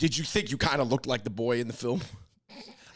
Did you think you kind of looked like the boy in the film?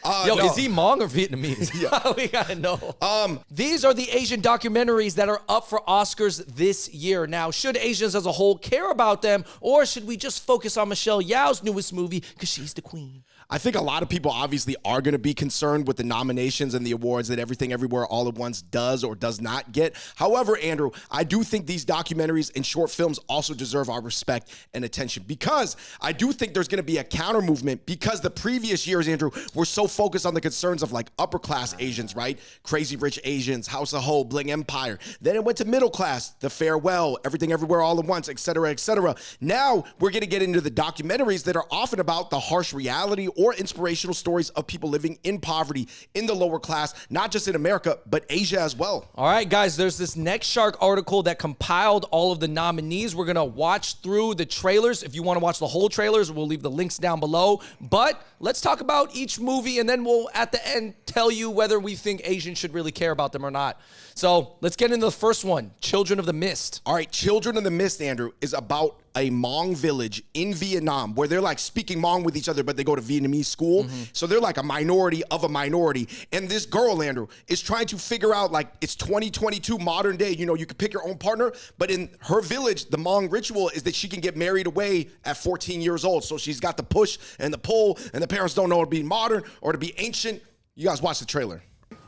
No. Is he Hmong or Vietnamese? Yeah. We gotta know. These are the Asian documentaries that are up for Oscars this year. Now, should Asians as a whole care about them, or should we just focus on Michelle Yeoh's newest movie because she's the queen? I think a lot of people obviously are going to be concerned with the nominations and the awards that Everything Everywhere All at Once does or does not get. However, Andrew, I do think these documentaries and short films also deserve our respect and attention, because I do think there's going to be a counter movement, because the previous years, Andrew, were so focused on the concerns of like upper class Asians, right? Crazy Rich Asians, House of Hope, Bling Empire. Then it went to middle class, The Farewell, Everything Everywhere All at Once, et cetera, et cetera. Now we're going to get into the documentaries that are often about the harsh reality or inspirational stories of people living in poverty in the lower class, not just in America, but Asia as well. All right, guys, there's this Next Shark article that compiled all of the nominees. We're going to watch through the trailers. If you want to watch the whole trailers, we'll leave the links down below. But let's talk about each movie, and then we'll, at the end, tell you whether we think Asians should really care about them or not. So let's get into the first one, Children of the Mist. All right, Children of the Mist, Andrew, is about a Hmong village in Vietnam where they're like speaking Hmong with each other, but they go to Vietnamese school. So they're like a minority of a minority. And this girl, Andrew, is trying to figure out, like, it's 2022, modern day, you know, you can pick your own partner, but in her village, the Hmong ritual is that she can get married away at 14 years old. So she's got the push and the pull, and the parents don't know to be modern or to be ancient. You guys watch the trailer.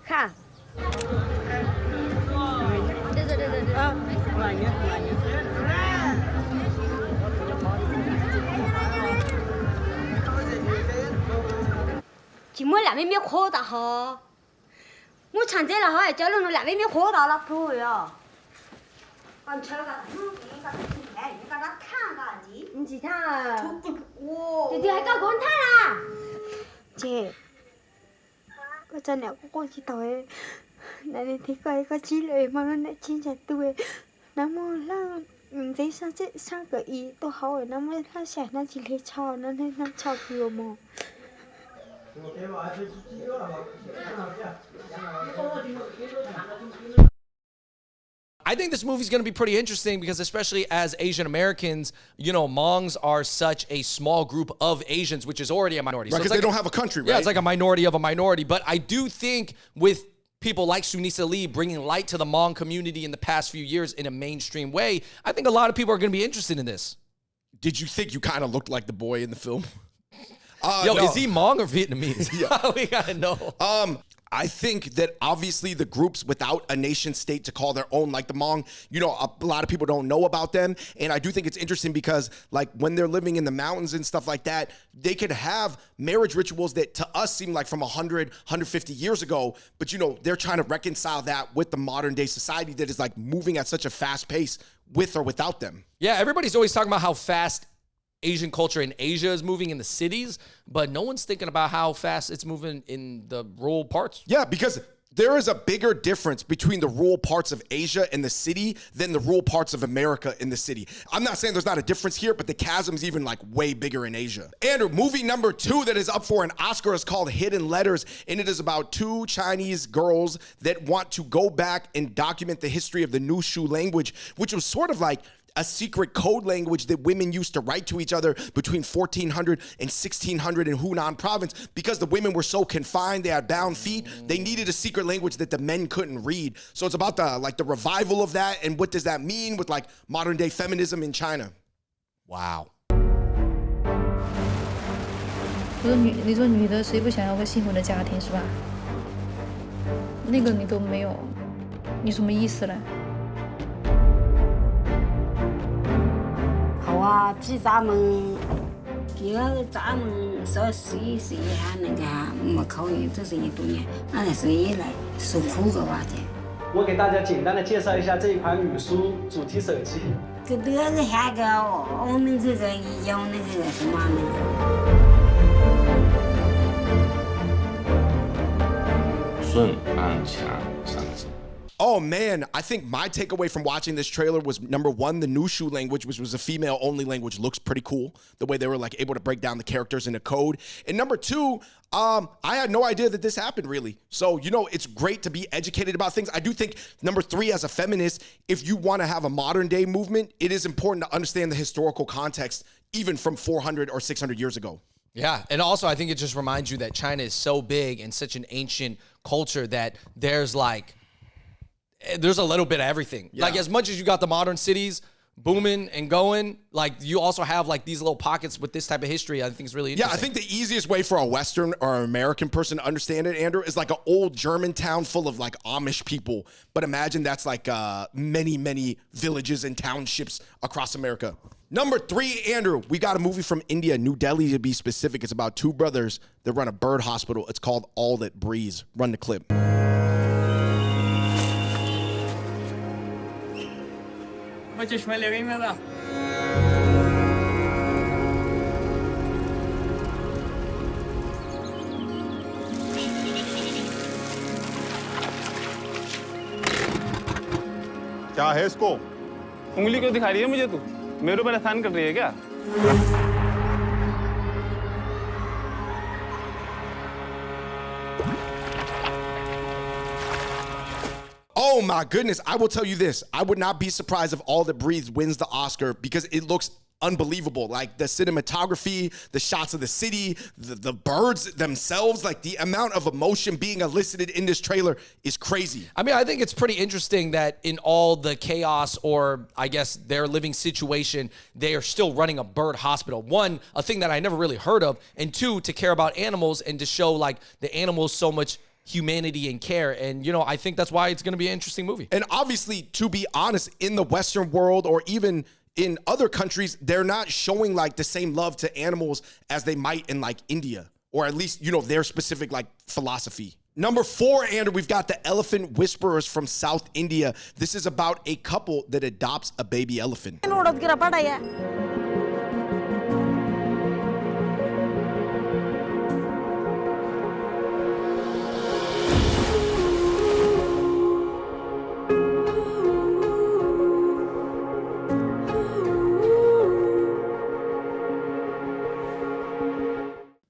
Huh. Chỉ mới làm em biết khô ta hả? Muốn chẳng thế là hỏi cho nó làm em biết khô ta là thôi à. Còn chơi cả cái cái nó thang cả gì? Gì thang? Thì hay có con thang à? Chị. Có chân nào cũng có chỉ tối. Này thì coi có chỉ lời mà nó lại chỉ chặt tôi. Nó mua là giấy sao cái ý tôi hỏi nó mới là sẽ nó chỉ lấy cho nó nên nó cho vừa mà. I think this movie's going to be pretty interesting because, especially as Asian Americans, you know, Hmongs are such a small group of Asians, which is already a minority. Right, because like they don't have a country, right? Yeah, it's like a minority of a minority. But I do think with people like Sunisa Lee bringing light to the Hmong community in the past few years in a mainstream way, I think a lot of people are going to be interested in this. Did you think you kind of looked like the boy in the film? No. Is he Hmong or Vietnamese? Yeah. We gotta know. I think that obviously the groups without a nation state to call their own, like the Hmong, you know, a lot of people don't know about them. And I do think it's interesting because, like, when they're living in the mountains and stuff like that, they could have marriage rituals that to us seem like from 100, 150 years ago. But, you know, they're trying to reconcile that with the modern day society that is like moving at such a fast pace with or without them. Yeah, everybody's always talking about how fast Asian culture in Asia is moving in the cities, but no one's thinking about how fast it's moving in the rural parts. Yeah, because there is a bigger difference between the rural parts of Asia and the city than the rural parts of America in the city. I'm not saying there's not a difference here, but the chasm's even like way bigger in Asia. Andrew, movie number 2 that is up for an Oscar is called Hidden Letters, and it is about 2 Chinese girls that want to go back and document the history of the Nushu language, which was sort of like a secret code language that women used to write to each other between 1400 and 1600 in Hunan province. Because the women were so confined, they had bound feet, they needed a secret language that the men couldn't read. So it's about the revival of that, and what does that mean with like modern day feminism in China. Wow. 你说女的谁不想要个幸福的家庭是吧？那个你都没有，你什么意思嘞？ 好啊，比咱们，比咱们少岁还那个没考虑，这是一多年，那才是也来受苦个哇的。我给大家简单的介绍一下这一款语书主题手机。跟这个还个我们这个用那个什么那个。顺安强上次。 Oh man, I think my takeaway from watching this trailer was number 1, the Nushu language, which was a female-only language, looks pretty cool. The way they were like able to break down the characters in the code. And number 2, I had no idea that this happened really. So, you know, it's great to be educated about things. I do think number 3, as a feminist, if you want to have a modern day movement, it is important to understand the historical context even from 400 or 600 years ago. Yeah, and also I think it just reminds you that China is so big and such an ancient culture that there's a little bit of everything. Yeah. Like as much as you got the modern cities booming and going, like you also have like these little pockets with this type of history. I think it's really interesting. Yeah, I think the easiest way for a Western or American person to understand it, Andrew, is like an old German town full of like Amish people. But imagine that's like many, many villages and townships across America. Number 3, Andrew, we got a movie from India, New Delhi to be specific. It's about 2 brothers that run a bird hospital. It's called All That Breathes. Run the clip. क्या है इसको? उंगली क्यों दिखा रही है मुझे तू? मेरे ऊपर एहसान कर रही है क्या? Oh my goodness, I will tell you this. I would not be surprised if All That Breathes wins the Oscar because it looks unbelievable. Like the cinematography, the shots of the city, the birds themselves, like the amount of emotion being elicited in this trailer is crazy. I mean, I think it's pretty interesting that in all the chaos or I guess their living situation, they are still running a bird hospital. One, a thing that I never really heard of, and 2, to care about animals and to show like the animals so much humanity and care. And, you know, I think that's why it's going to be an interesting movie. And obviously, to be honest, in the Western world or even in other countries, they're not showing like the same love to animals as they might in like India, or at least, you know, their specific like philosophy. Number 4, Andrew, we've got the Elephant Whisperers from South India. This is about a couple that adopts a baby elephant.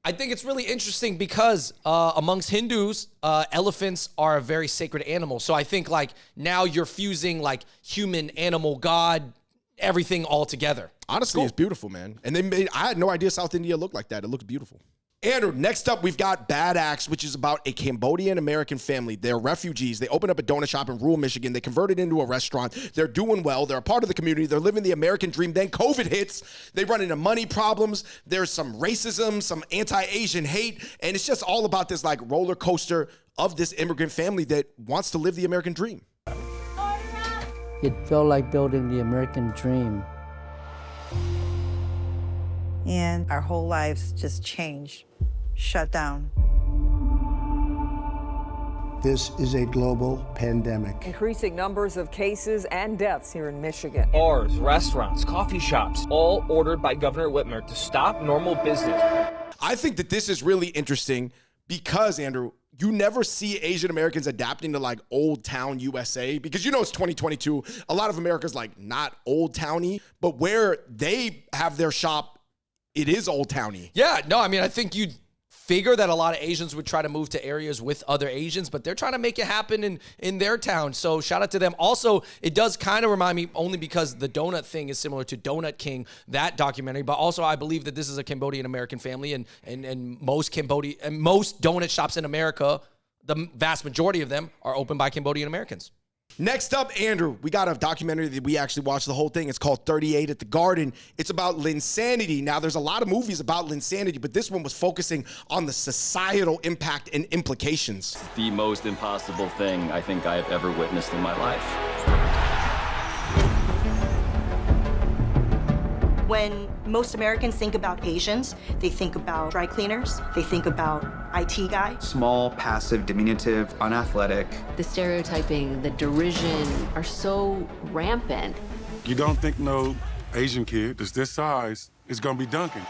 I think it's really interesting because amongst Hindus, elephants are a very sacred animal. So I think like now you're fusing like human, animal, God, everything all together. Honestly, It's beautiful, man. And I had no idea South India looked like that. It looks beautiful. Andrew, next up, we've got Bad Axe, which is about a Cambodian-American family. They're refugees. They opened up a donut shop in rural Michigan. They converted it into a restaurant. They're doing well. They're a part of the community. They're living the American dream. Then COVID hits. They run into money problems. There's some racism, some anti-Asian hate, and it's just all about this like roller coaster of this immigrant family that wants to live the American dream. It felt like building the American dream. And our whole lives just changed, shut down. This is a global pandemic. Increasing numbers of cases and deaths here in Michigan. Bars, restaurants, coffee shops, all ordered by Governor Whitmer to stop normal business. I think that this is really interesting because, Andrew, you never see Asian Americans adapting to like Old Town USA because you know it's 2022. A lot of America's like not old towny, but where they have their shop, it is old towny. Yeah, no, I mean, I think you'd figure that a lot of Asians would try to move to areas with other Asians, but they're trying to make it happen in their town. So shout out to them. Also, it does kind of remind me, only because the donut thing is similar to Donut King, that documentary, but also I believe that this is a Cambodian American family, and most donut shops in America, the vast majority of them are opened by Cambodian Americans. Next up, Andrew, we got a documentary that we actually watched the whole thing. It's called 38 at the Garden. It's about Linsanity. Now, there's a lot of movies about Linsanity, but this one was focusing on the societal impact and implications. The most impossible thing I think I have ever witnessed in my life. When most Americans think about Asians, they think about dry cleaners, they think about IT guy. Small, passive, diminutive, unathletic. The stereotyping, the derision are so rampant. You don't think no Asian kid that's this size is gonna be dunking.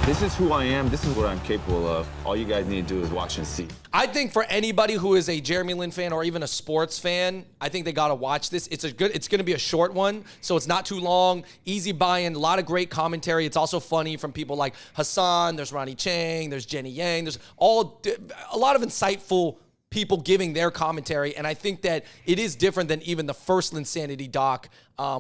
This is who I am. This is what I'm capable of. All you guys need to do is watch and see. I think for anybody who is a Jeremy Lin fan or even a sports fan, I think they got to watch this. It's going to be a short one, so it's not too long, easy buy-in, a lot of great commentary. It's also funny from people like Hassan, there's Ronnie Chang, there's Jenny Yang, there's a lot of insightful people giving their commentary. And I think that it is different than even the first Linsanity doc,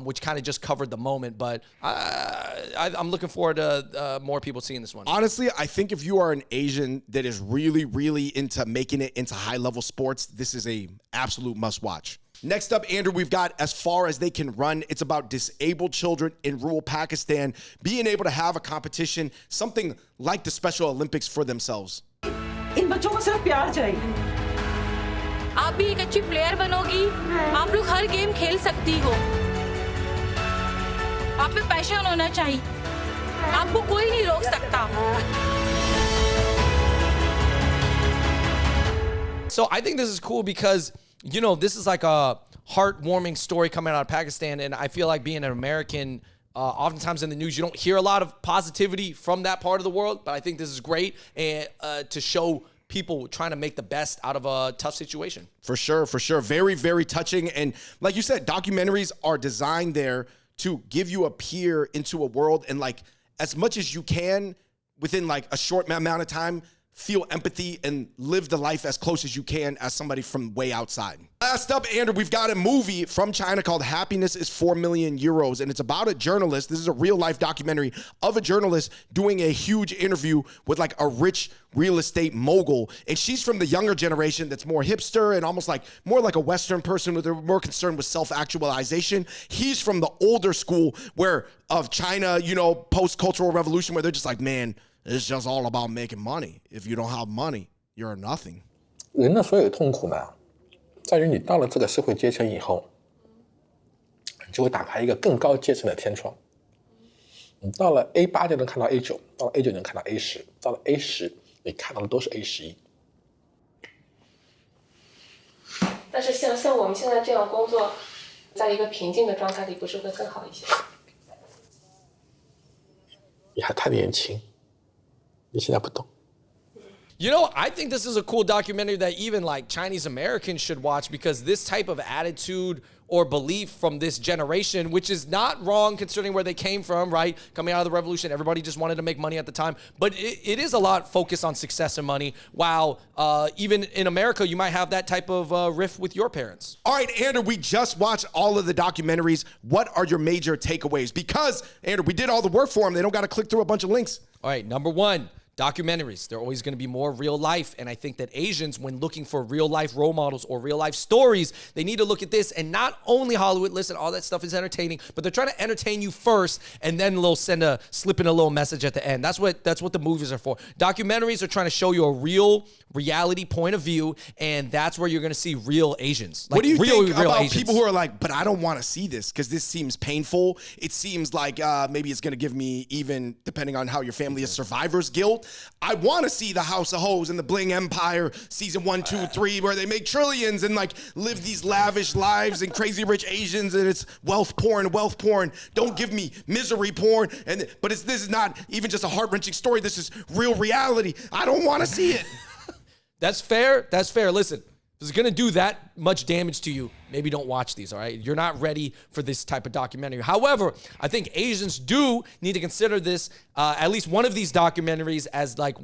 which kind of just covered the moment. But I'm looking forward to more people seeing this one. Honestly, I think if you are an Asian that is really, really into making it into high-level sports, this is a absolute must-watch. Next up, Andrew, we've got As Far As They Can Run. It's about disabled children in rural Pakistan being able to have a competition, something like the Special Olympics for themselves. इन बच्चों को सिर्फ प्यार चाहिए। आप भी एक अच्छी player बनोगी, आप लोग हर गेम खेल सकती हो। आप में पैशन होना चाहिए, आपको कोई नहीं रोक सकता। So I think this is cool because, you know, this is like a heartwarming story coming out of Pakistan, and I feel like being an American, oftentimes in the news, you don't hear a lot of positivity from that part of the world, but I think this is great and to show people trying to make the best out of a tough situation. For sure, for sure. Very, very touching. And like you said, documentaries are designed there to give you a peer into a world and, like, as much as you can within like a short amount of time, feel empathy and live the life as close as you can as somebody from way outside. Last up, Andrew, we've got a movie from China called Happiness is 4 Million Euros, and it's about a journalist. This is a real-life documentary of a journalist doing a huge interview with like a rich real estate mogul, and she's from the younger generation that's more hipster and almost like more like a Western person with more concerned with self-actualization. He's from the older school where of China, you know, post-cultural revolution, where they're just like, man, it's just all about making money. If you don't have money, you're nothing. 人的所有的痛苦呢，在于你到了这个社会阶层以后，你就会打开一个更高阶层的天窗。你到了 A8 就能看到 A9， 到了 A9 能看到 A10， 到了 A10 你看到的都是 A11。但是像我们现在这样工作，在一个平静的状态里，不是会更好一些？你还太年轻。你现在不懂。 You know, I think this is a cool documentary that even like Chinese Americans should watch because this type of attitude or belief from this generation, which is not wrong considering where they came from, right? Coming out of the revolution, everybody just wanted to make money at the time. But it is a lot focused on success and money, while even in America, you might have that type of riff with your parents. All right, Andrew, we just watched all of the documentaries. What are your major takeaways? Because, Andrew, we did all the work for them. They don't got to click through a bunch of links. All right, number one. Documentaries, they're always going to be more real life. And I think that Asians, when looking for real life role models or real life stories, they need to look at this. And not only Hollywood, listen, all that stuff is entertaining, but they're trying to entertain you first and then they'll slip in a little message at the end. That's what the movies are for. Documentaries are trying to show you a real reality point of view, and that's where you're going to see real Asians. Like, what do you think about Asians. People who are like, but I don't want to see this because this seems painful. It seems like maybe it's going to give me, even depending on how your family is, survivor's guilt. I want to see the House of Hoes and the Bling Empire season 1, 2, 3, where they make trillions and like live these lavish lives and crazy rich Asians, and it's wealth porn. Don't give me misery porn. But this is not even just a heart-wrenching story. This is real reality. I don't want to see it. That's fair. That's fair. Listen, if it's going to do that much damage to you, maybe don't watch these, all right? You're not ready for this type of documentary. However, I think Asians do need to consider this, at least one of these documentaries, as like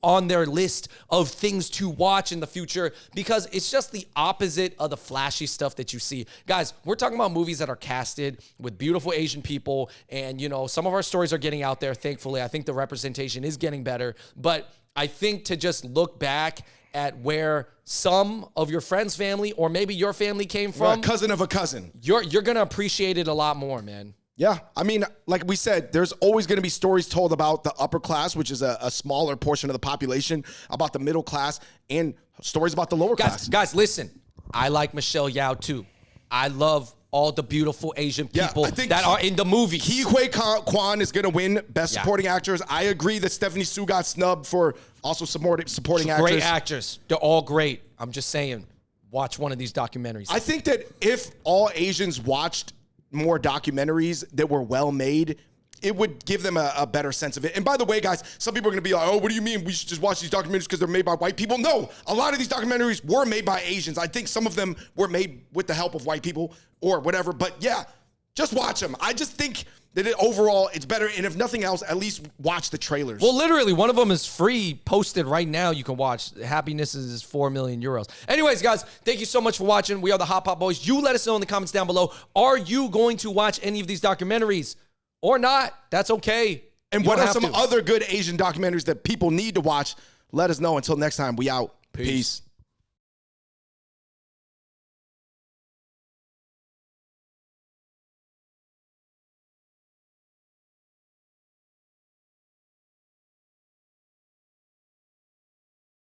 on their list of things to watch in the future, because it's just the opposite of the flashy stuff that you see. Guys, we're talking about movies that are casted with beautiful Asian people, and, you know, some of our stories are getting out there, thankfully. I think the representation is getting better, but I think to just look back at where some of your friends' family or maybe your family came from. A cousin of a cousin. You're going to appreciate it a lot more, man. Yeah. I mean, like we said, there's always going to be stories told about the upper class, which is a smaller portion of the population, about the middle class, and stories about the lower class. Guys, listen. I like Michelle Yao, too. I love all the beautiful Asian people that are in the movie. Ke Huy Quan is going to win Best Supporting Actors. I agree that Stephanie Su got snubbed for also supporting actress. Great actors. They're all great. I'm just saying, watch one of these documentaries. I think that if all Asians watched more documentaries that were well made, it would give them a better sense of it. And by the way, guys, some people are going to be like, oh, what do you mean we should just watch these documentaries because they're made by white people? No, a lot of these documentaries were made by Asians. I think some of them were made with the help of white people or whatever. But yeah, Just watch them. I just think that overall it's better. And if nothing else, at least watch the trailers. Well, literally, one of them is free, posted right now. You can watch. Happiness is 4 million euros. Anyways, guys, thank you so much for watching. We are the Hot Pot Boys. You let us know in the comments down below. Are you going to watch any of these documentaries or not? That's okay. And what are some other good Asian documentaries that people need to watch? Let us know. Until next time, we out. Peace.